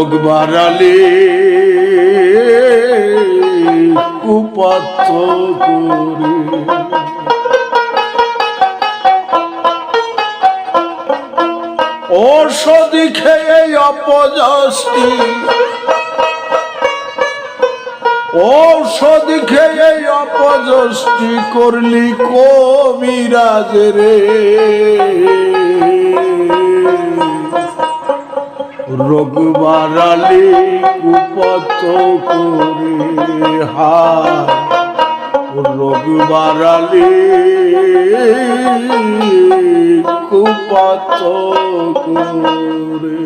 রোগ বাড়ালে কুপথ করে ঔষধ খেয়ে অপযষ্টি ঔষধ খেয়ে অপযষ্টি করলি কবিরাজ রে রোগ বাড়ালে কুপথ করে রোগ বাড়ালে কুপথ করে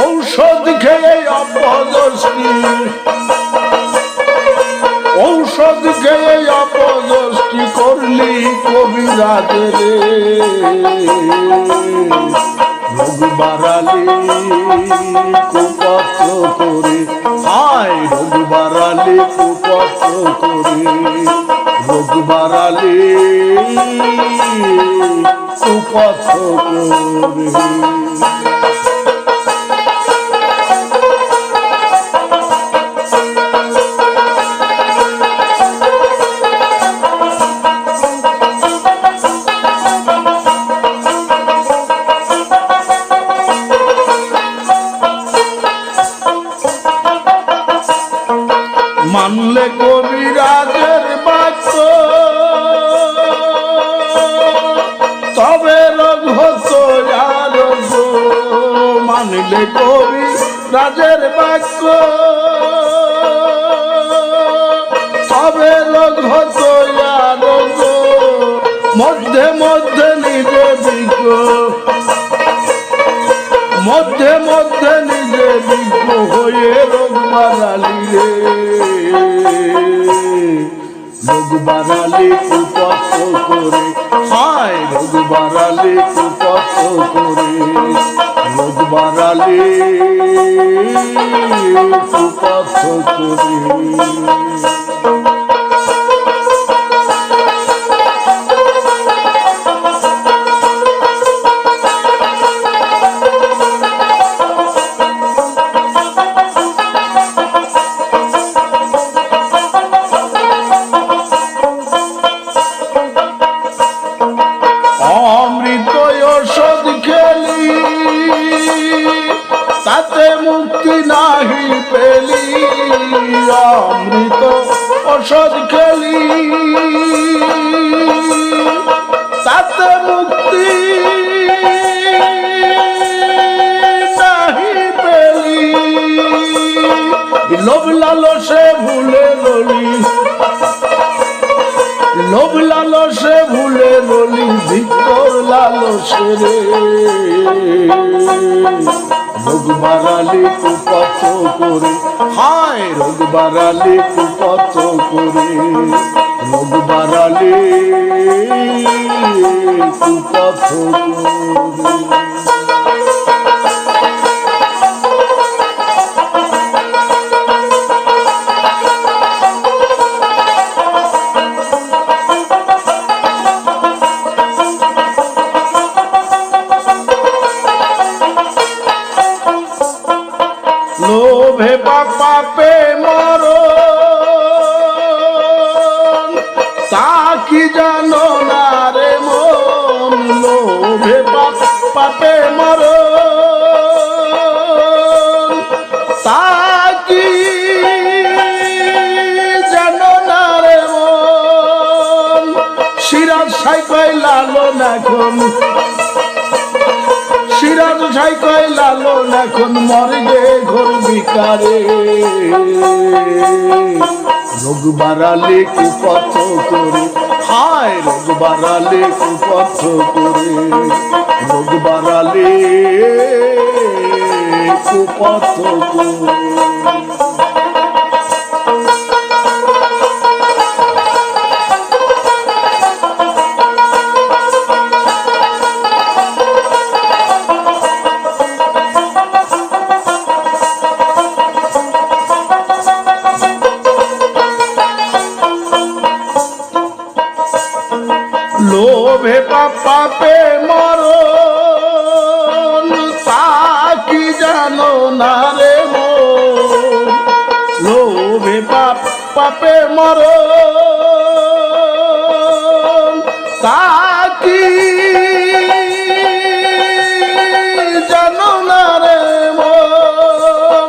ঔষধ খেয়ে অপযষ্টি ঔষধ খেয়ে অপযষ্টি করলি কবিরাজ রে রোগ বাড়ালি কুপথ করে হায় রোগ বাড়ালি কুপথ করে রোগ বাড়ালি কুপথ করে মানলে কবিরাজের বাক্য তবে রোগ হতো আরোগ্য মানলে কবিরাজের বাক্য তবে রোগ হতো আরোগ্য মধ্যে মধ্যে নিজে বিজ্ঞ মধ্যে মধ্যে নিজে বিজ্ঞ হয়ে রোগ বাড়ালি রে রোগ বাড়ালি কুপথ করে হায় রোগ বাড়ালি কুপথ করে রোগ বাড়ালি কুপথ করে অমৃত ঔষধ খেলি তাতে মুক্তি নাহি পেলি অমৃত ঔষধ খেলি তাতে মুক্তি নাহি পেলি লোভ লালসে ভুলে গলি লোভ লালসে ভুলে গলি ভিতর লালসে রে রোগ বাড়ালি কুপথ করে হায় রোগ বাড়ালি কুপথ করে রোগ বাড়ালি কুপথ করে লোভে পাপে মরণ তা কি জানো না রে মন লোভে পাপে মরণ তা কি জানো না রে মন সিরাজ সাইকাই লালন এখন সিরাজ সাইকাই লালন এখন মর্গে ঘোর বিকারে রোগ বাড়ালে কুপথ করে হায় রোগ বাড়ালে কুপথ করে রোগ বাড়ালে কুপথ করে সাপে মরণ তাকি জানো না রে মন।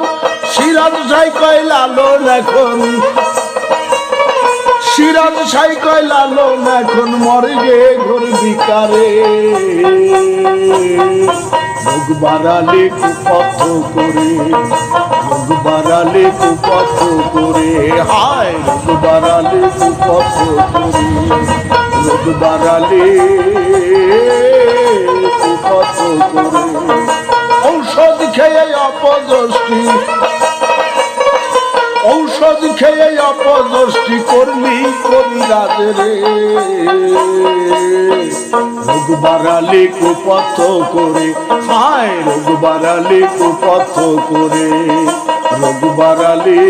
সিরাজ সাই কয় লালন এখন, সিরাজ সাই কয় লালন এখন মর্গে ঘোর বিকারে। রোগ বাড়ালে কুপথ করে, রোগ বাড়ালে কুপথ করে, হায় রোগ বাড়ালে কুপথ করে, রোগ বাড়ালে কুপথ করে। ঔষধ খেয়ে অপদষ্টি, ঔষধ খেয়ে অপদষ্টি করলি কবিরাজ রে। রোগ বাড়ালে কুপথ করে, হায় রোগ বাড়ালে কুপথ করে, রোগ বাড়ালে